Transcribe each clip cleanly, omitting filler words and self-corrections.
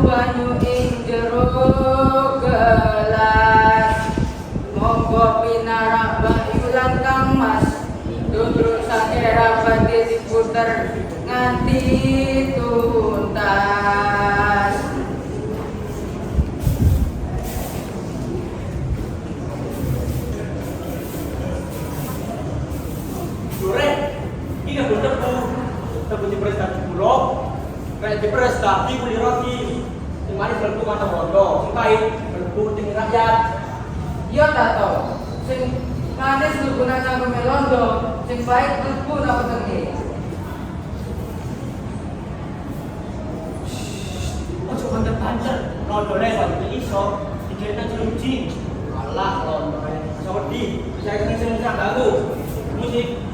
banyu ing jero gelas. Monggo pinarak bayu lan kangmas. Duduk sakira pati diputer nganti tuntas. Sore, ini belum tebu di prestasi bulog, kayak di prestasi beli roti, yang manis berbu mata bodoh, yang pahit berbu tinggi rakyat. Iya tak tau, sing manis berguna canggung melondo, sing pahit berbu tak petengi. Ojo banter-banter, londo lewat itu iso, dijadikan jeruji. Alah londo, seperti saya kena senang baru, musik.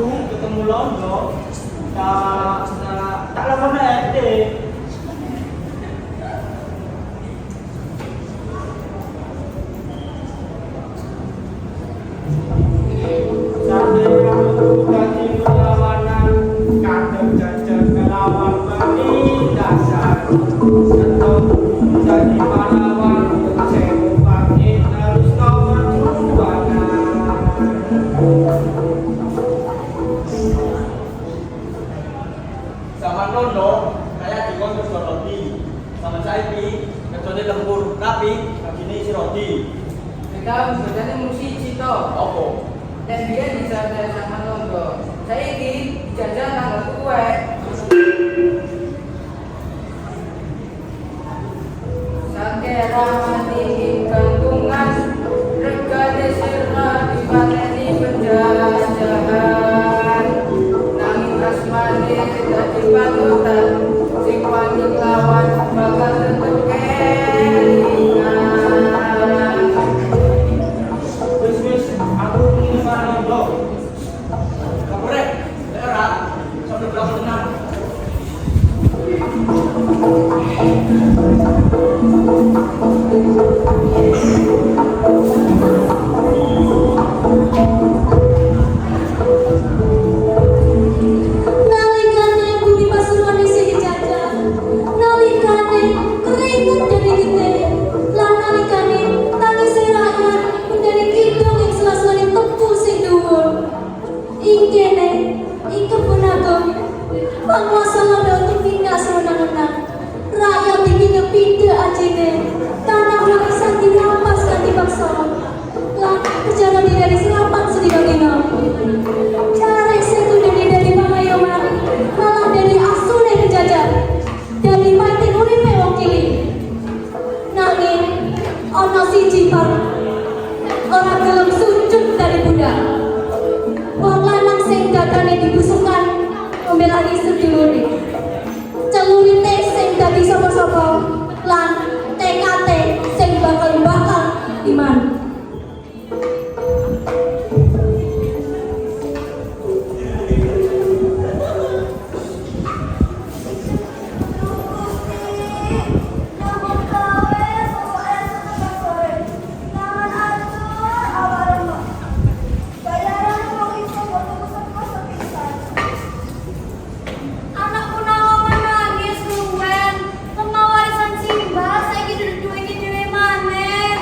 Ketemu londo, tak lama SD. Sambil ganti perlawanan, kadang jajan melawan penindasan. Sentuh jadi pahlawan, sewu pagi terus nomor perjuangan. Zaman londo, kayak di kontes roti. Sama saya ini, kecuali lembur rapi, begini isi roti. Kita sebenarnya musik cito. Apa? Dan dia dijajah sama londo. Saya ini dijajah tanggal kue. Sakera mati gantungan, regane sirna dipateni penjajahan. Nanging asmane dadi panutan, sing wani lawan bakal tetep kelingan. Wis, aku ingin barang londo. Kabarek, daerah, sampai berapa tenang. Nalikane bumi pasuruan isih dijajah, nalikane keringet jadi gede, lan nalikane tangis rakyat menjadi kidung yang selas-lani tepu sing dhuwur. Ing kene, ing kebun agung, penguasa ngambil tinggal sewenang-wenang. Rakyat diminta pindah ajine, tanah warisan dirampas kanthi paksa. Lan kerjaan dari serapan sedina-dina. Cari setu dari pangayoman, malah dari asune penjajah, dari mati uripe wong cilik. Nanging ana siji par ora gelem sujud dari budak. Wong lanang sing dadane dibusukan membelani sedulure. Celurite sing dadi sapa-sapa lan tekate sing bakal iman. Anakku nawa menangis luwen, lemah warisan simbah, saiki duduk duwe iki dhewe maneh.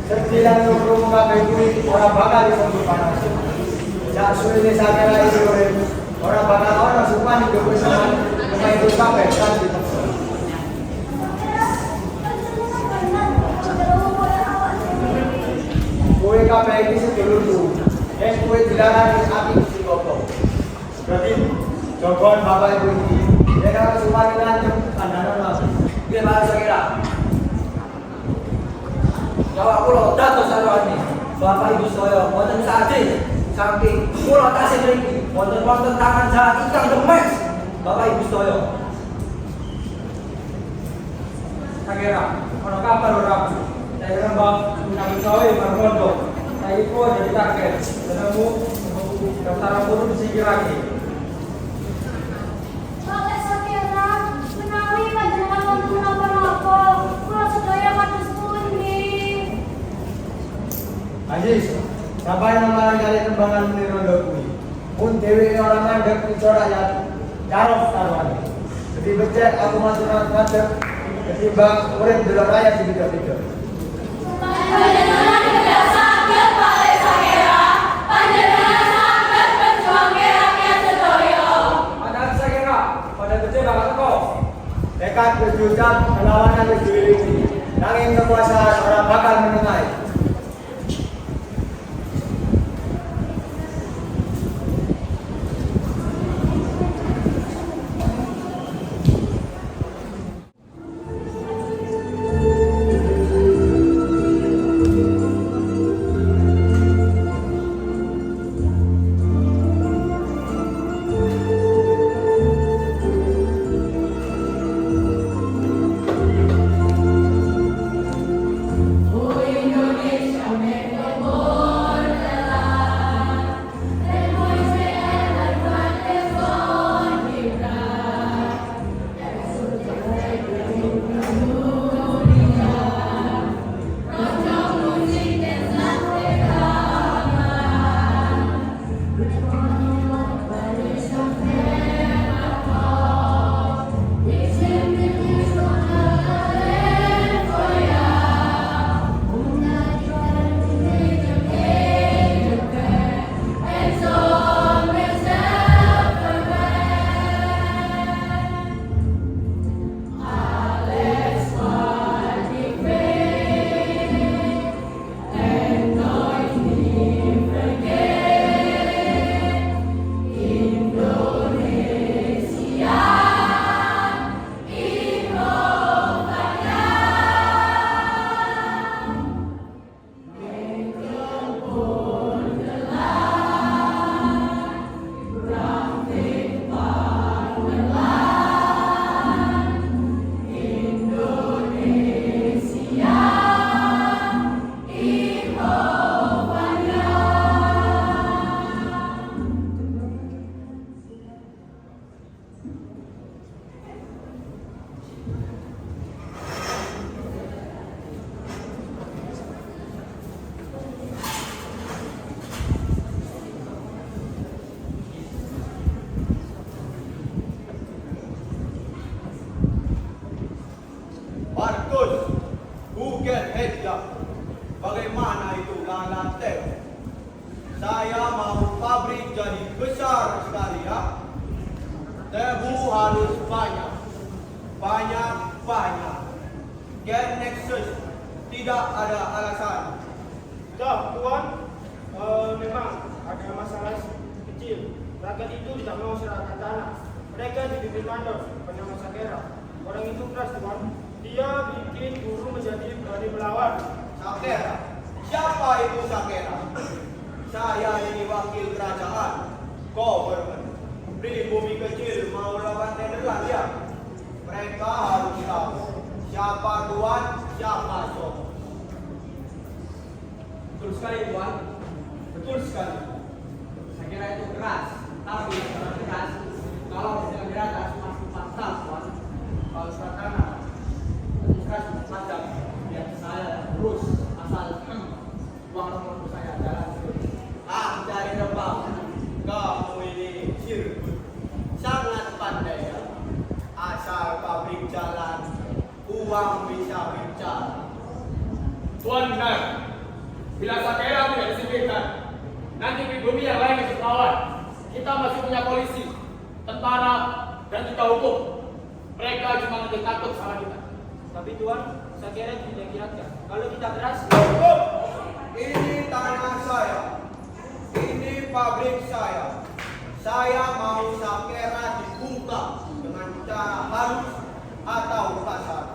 Sembilan puluh kabeh kuwi ora bakal disambut panas. Jak suwene sakera iki ora bakal ana supan di kebesaran cuma itu kabeh kan ditepso. Kowe kabeh iki sedulurku. Yen kowe dilarang api Gusti Allah. Berarti jogon bapak ibu iki. Yen ana supan lancem kandhanan Mas. Piye Pak Sakira? Jawab kula dados sarwane. Bapak Ibu sedaya wonten sadé saking kula tasih mriki wonten tangan jahat ingkang demes. Bapak Ibu sedaya. Sakira, ono kabar ora? Saya rembang menawi sawe marmondo. Saya iku jadi target. Senemu daftar turun disikirake. Bapak Sakira, menawi panjenengan wonten napa-napa, kula sedaya kados pundi? Aziz, sampai nama kali kembangan nirondo kuwi. Mun dhewe ora mandeg iso rakyat jarok sarwane. Jadi becek aku matur ngadeg ketimbang urip delok rakyat di beda-beda. Panjenengan tidak saged Pak Sakira, panjenengan saged berjuang rakyat sedaya. Ada Sakira, pada gede bakal teko. Tekad berjuang perlawanan wis diwiwiti. Nanging kekuasaan ora bakal menengahi. Markus, Google Headlock. Bagaimana itu lantai? Saya mau pabrik jadi besar sekali ya. Tebu harus banyak. Banyak. Get Nexus tidak ada alasan. Tuan, memang ada masalah kecil. Rakyat itu tidak mau serahkan tanah. Mereka dipimpin mandor bernama Sakera. Orang itu keras, Tuan. Dia bikin guru menjadi berani melawan. Sakera? Siapa itu Sakera? Saya ini wakil kerajaan. Government. Pribumi kecil mau lawan Nederland ya. Mereka harus tahu siapa tuan, siapa sob. Betul sekali, Tuan. Betul sekali. Sakera itu keras, tapi kalau keras, kalau sedang di atas masih fatal, Tuan. Kalau surat tanah, keras macam yang saya terus asal uang nomor saya jalan terus. Dari Rembang, kamu ini sirkus, sangat pandai ya. Asal pabrik jalan, uang bisa bicara. Tuan benar, Bila Sakera tidak disingkirkan, nanti pribumi yang lain ikut lawan. Kita masih punya polisi, tentara, dan juga hukum. Mereka cuma nanti takut sama kita. Tapi Tuan, Sakera tidak kira-kira. Kalau kita berhasil, Cukup! Ini tanah saya. Ini pabrik saya. Saya mau Sakera dibuka dengan cara halus atau kasar.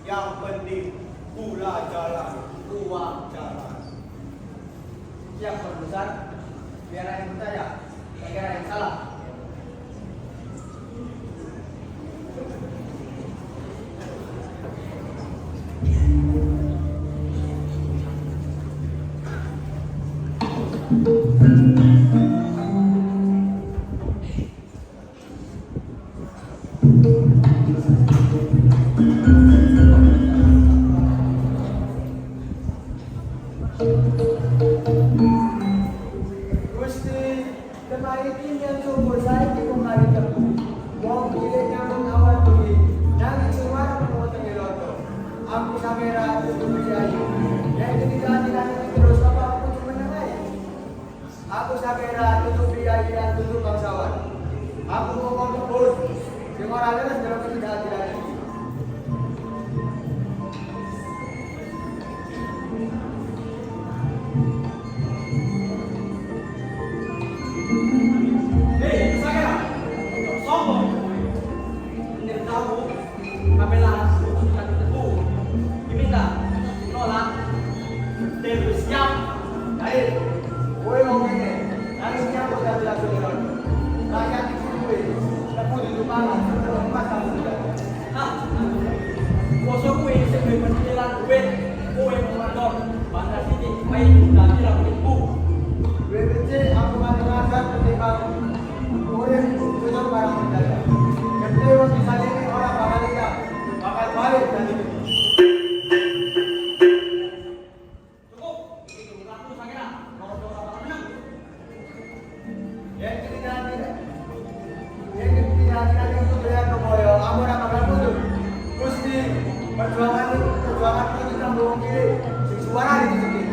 Yang penting pula jalan, uang jalan. siap Tuan Besar. Biar ada yang percaya, Sakera yang salah. Gusti, kemaritin yang sumber saya di kemari tebu. Wong pilih nyambung awal bumi, nangis suara memotong loto. Aku Sakera itu berjaya. Yang ketika tidak terus apa aku cuma menengai. Aku Sakera tutup biaya dan tutup bangsawan. Aku mau kebun, semua orang dalam ketidakadilan ini. Hei, Sakera! Sombong! Menurut kamu, kamelah sudah ditepu. Diminta, ditolak. Terus siap. Baik, gue mau ini. Harusnya aku sudah bilang sudah. Rakyat di sini, tapi di rumah rumah kamu sudah. Ah, bosok kue sebelum menjelang duit, kue memandor. Bandar sini, main nanti lah penipu. Gue benci aku mati makan ketimbang gue tutup barang mendadak. Kedua bisa ini orang bakal lihat, bakal balik dari ini. Cukup! Itu berlaku, Sakera. Kalau orang bakal menang. Yang ketiga tidak itu beliau kemoyo, kamu orang bakal mundur. Gusti, perjuangan itu kita bohong kiri, suara di sini.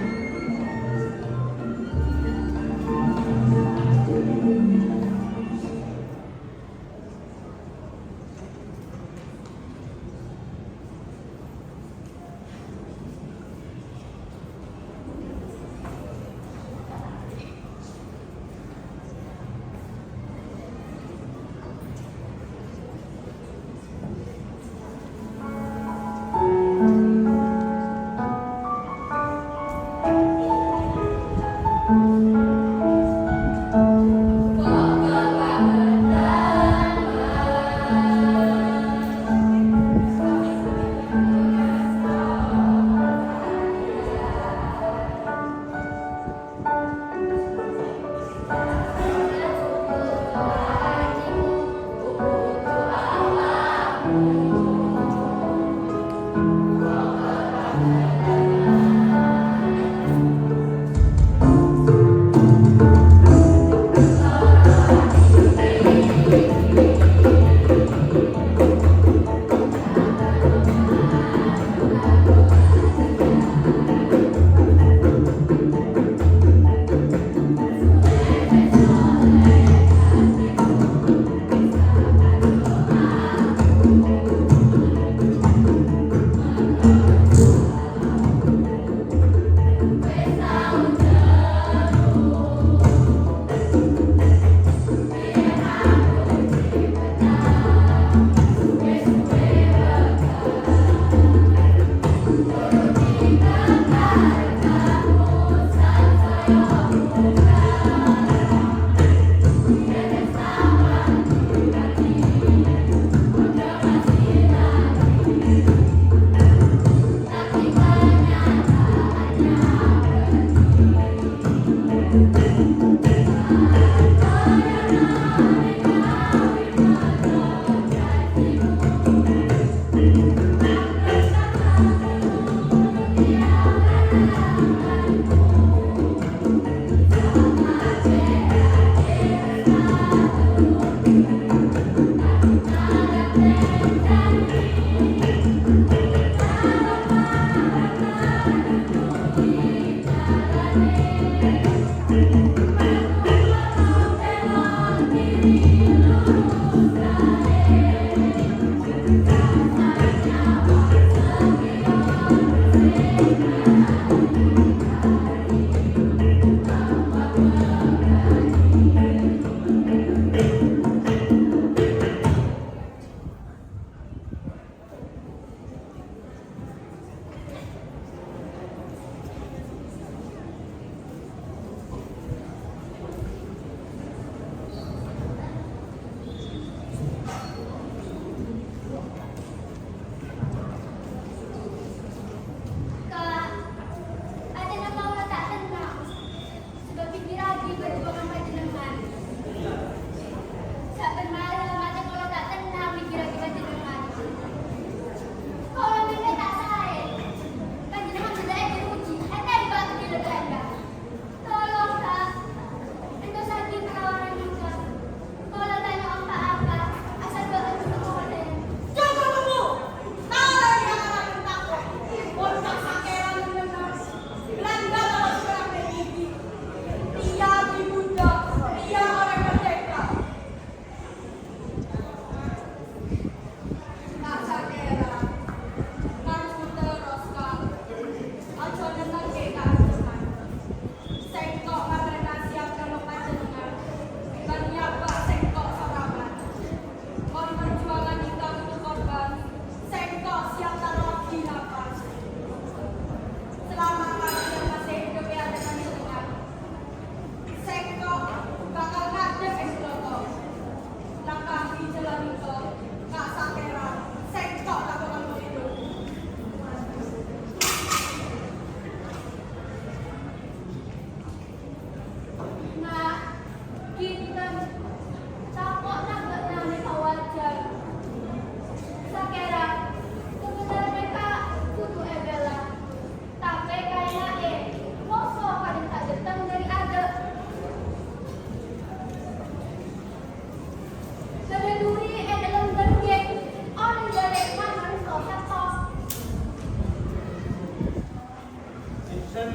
Sen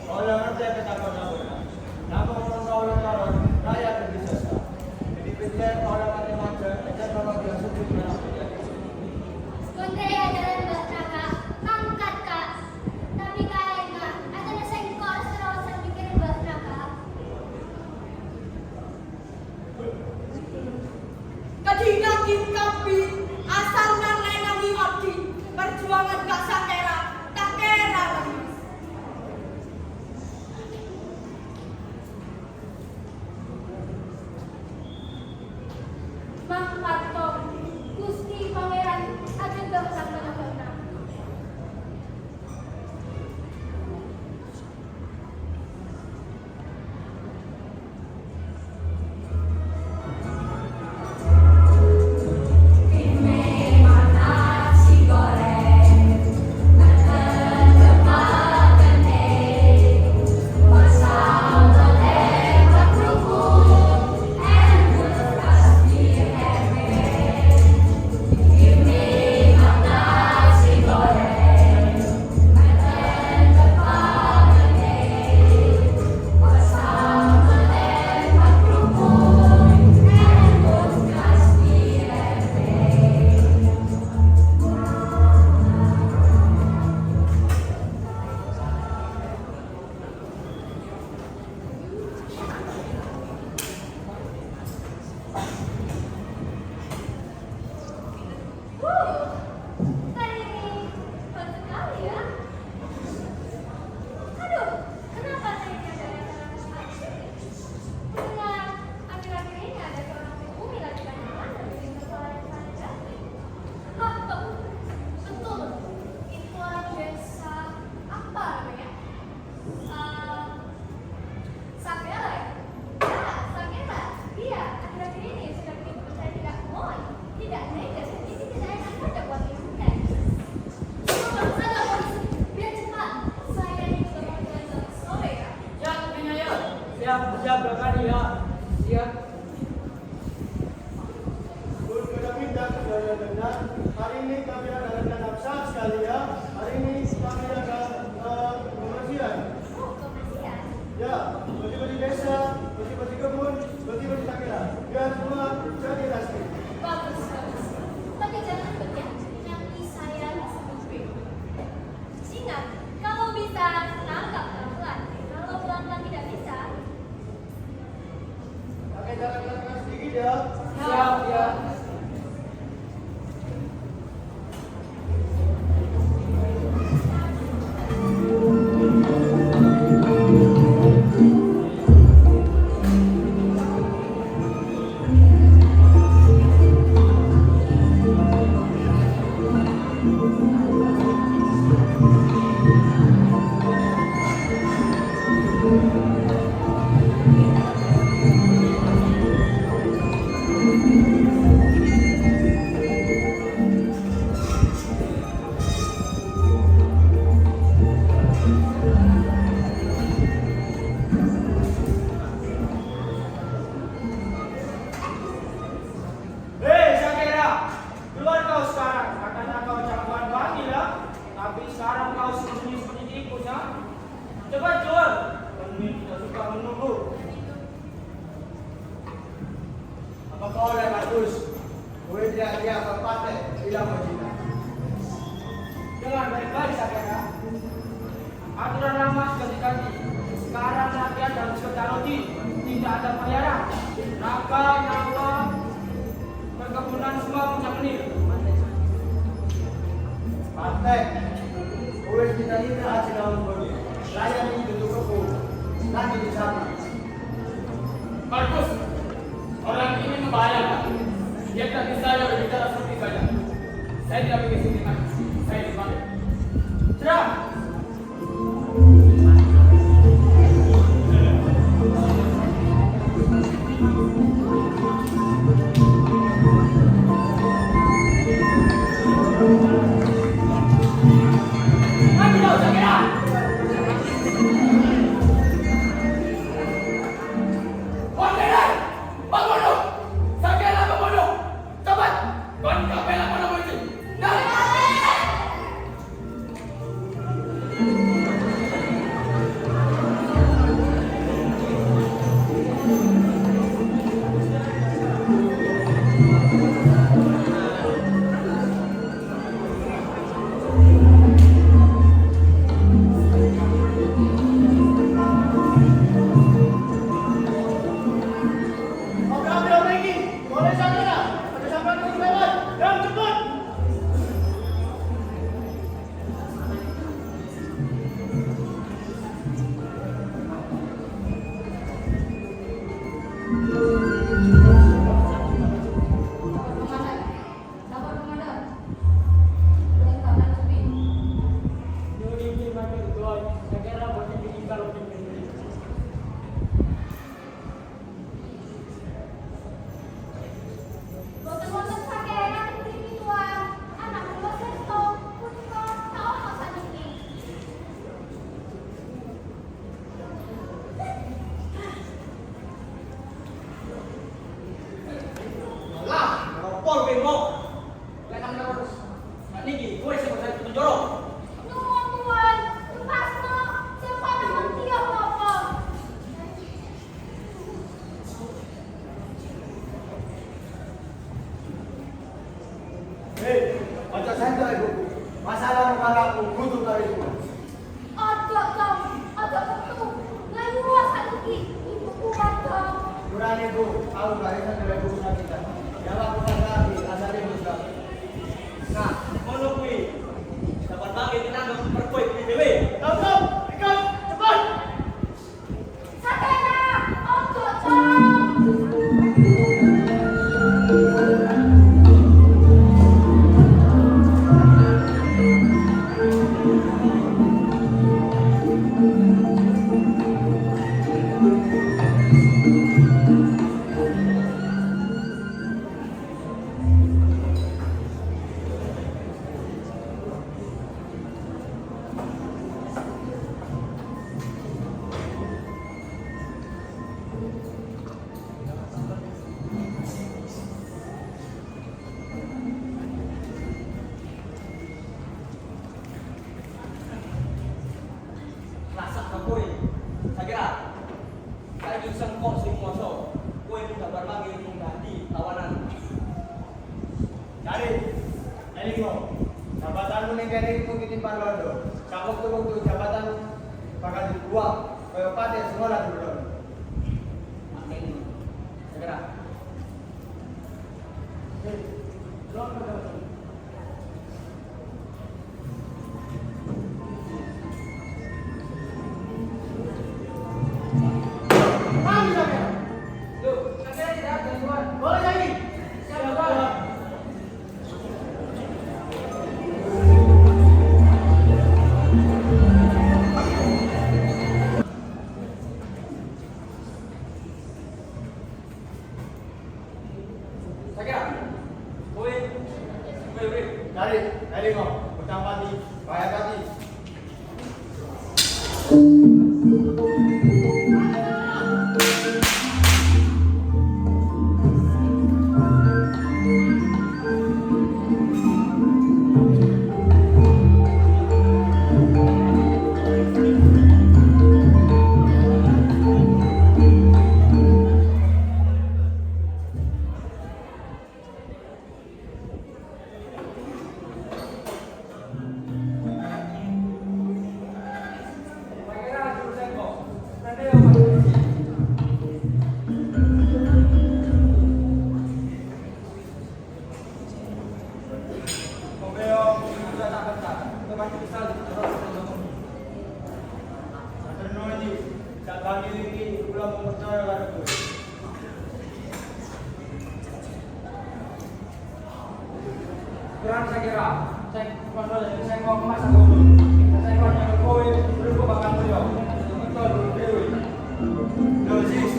kaulah nanti katakan apa? Nama orang kaulah karon rakyat bisa sah. Jadi betul kaulah nanti macam akan bawa dia sebut mana saja. Menteri adalah Mbak Naka, angkat Kak. Tapi kayaknya ada sengkor serausan bikin Mbak Naka. Kadinagin kapi asal nanay nang iwati perjuangan gak sakera tak kera lagi. Mang Parto, Gusti Pangeran Ageng Gangsang Managana. Hari ini cepat sekali ya. Aduh, kenapa saya tidak datang cepat sini? Ingat, akhir-akhir ini ada seorang pribumi lagi banyak dari kepala yang sana jatuh. Betul, itu orang desa apa namanya? Sakera ya? Ya, Sakera. Iya, akhir-akhir ini sudah bikin saya tidak moy, tidak negas. Jadi tidak enak saja buat ibunya. Baru saja polisi, biar cepat. Saya ini sudah mau jalan-jalan sore ya. Ya, tentunya ya. Siap berkali ya. Siap. Pun kita minta kepada benar. Hari ini kami ada rencana besar sekali ya. Hari ini kami ada pembersihan. Oh, kemasian. Ya, bagi-bagi desa, bagi-bagi kebun, bagi-bagi sakera. Biar semua jadi rapi. Bagus, bagus. Tapi jangan lupa ya, nanti saya bisa mimpi. Ingat, kalau bisa tangkap pelan-pelan. Kalau pelan-pelan tidak bisa, Pakai jalan-jalan sedikit ya. Siap ya. Hei Sakera, keluar kau sekarang. Katanya kau jagoan wangi ya, tapi sekarang kau sembunyi seperti tikus ya. Cepat keluar. Kami tidak suka menunggu. Apa kau dah bagus? Boleh tidak dia berpatah hilang wajibnya. Dengan baik-baik Sakera. Aturan lama sudah diganti. Sekarang latihan dalam sekejap tidak ada bayaran. Naga, perkebunan semua punya menir. Pantai. Boleh kita lihat hasil dalam bodi. Raya ini tentu kebun. Lagi di sana. Bagus. Orang ini membahayakan. Dia tak bisa berbicara seperti saya. Saya tidak begitu dengan. Saya dipanggil. Serang. Maju kau, Sakera. Pangeran, pembunuh. Sakera pembunuh. Cepat, bangkit bela pembunuh itu. Naik. ibu, aku gak bisa dari ibu kita. Yang aku lagi, asal ibu sudah. Nah, ngono kuwi. Dapat bagi tenaga perkuit di dewe. Tunggu, ikut, cepat. Sakera, ojo cong. Rasa ka kuwi. Sakira. Kayu sengkok sing moso. Kuwi pun dapat bagi mung dadi tawanan. Cari, Elingo. Jabatanmu ning kene iku kitimpan londo. Kapok tuh jabatan bakal dibuang. Kaya pate sekolah dulu. Makin. Sakira. Mari, Sakera. Loh, Sakira tidak ada tuan. Boleh lagi. Siapa? Sakira. Kuwi. Kuwi. Cari, Elingo. Utang pati, bayar pati. Sakira suruh sengkok. Nanti apa? Komeo sudah tak bentar. Itu pasti bisa terus ngomong. Matur nuwun iki. Sak bagi iki kula mau percaya karo kowe. Kurang Sakira. Cek kontrol dari sengkok emas aku dulu. Sengkok yang kowe belum kok bakal mulya. Itu dulu dewe. Loh, Sis.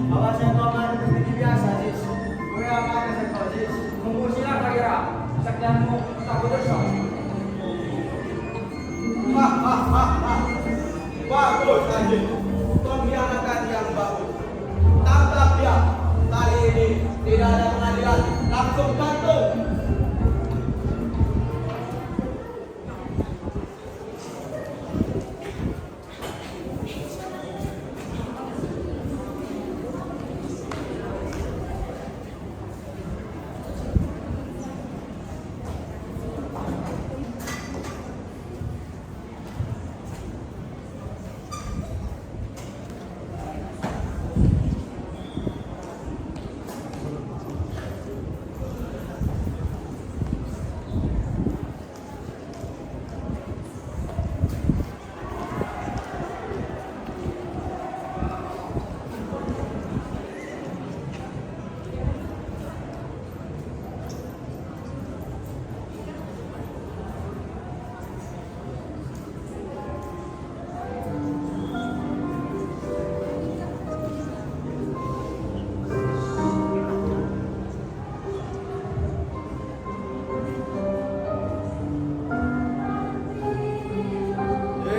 Awas yang kau main seperti biasa, Sis. Kowe apa yang sekor, Sis? Nunggu silang Sakira. Kesaktianmu tak putus. Bagus anjing. Pengkhianatan yang bagus. Tangkap dia. Kali ini tidak ada pengadilan, langsung gantung.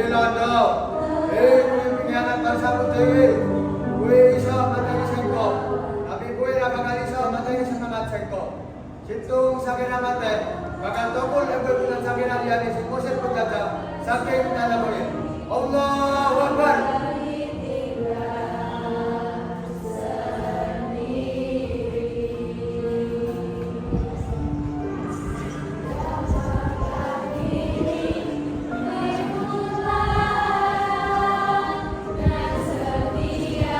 Londo. Kowe pengkhianat bangsamu dhewe. Kowe iso mateni sengkok. Tapi kowe ora bakal iso mateni semangat sengkok. Situng Sakera mate, bakal tokul ebebutan Sakera liyane sing ngusir penjajah saking tanah kowe. Allahu Akbar. Setia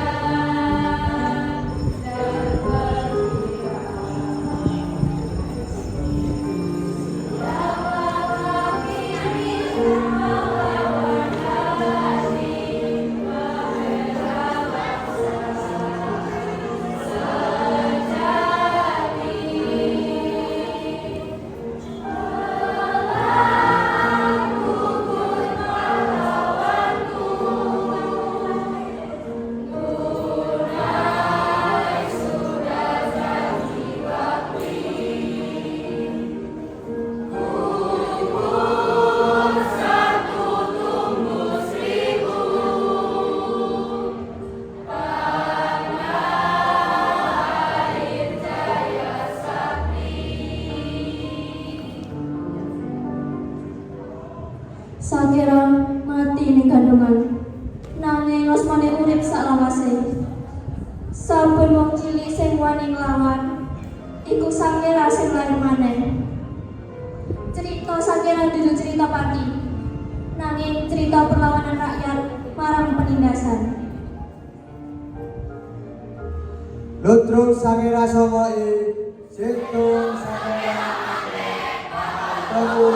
urip saklawase. Saben wong cilik sing wani nglawan iku Sangkera sing lair maneh. Cerita Sangkera dudu cerita pati, nanging cerita perlawanan rakyat marang penindasan. Lutruk Sangkera Songo I Situng Sangkera Temu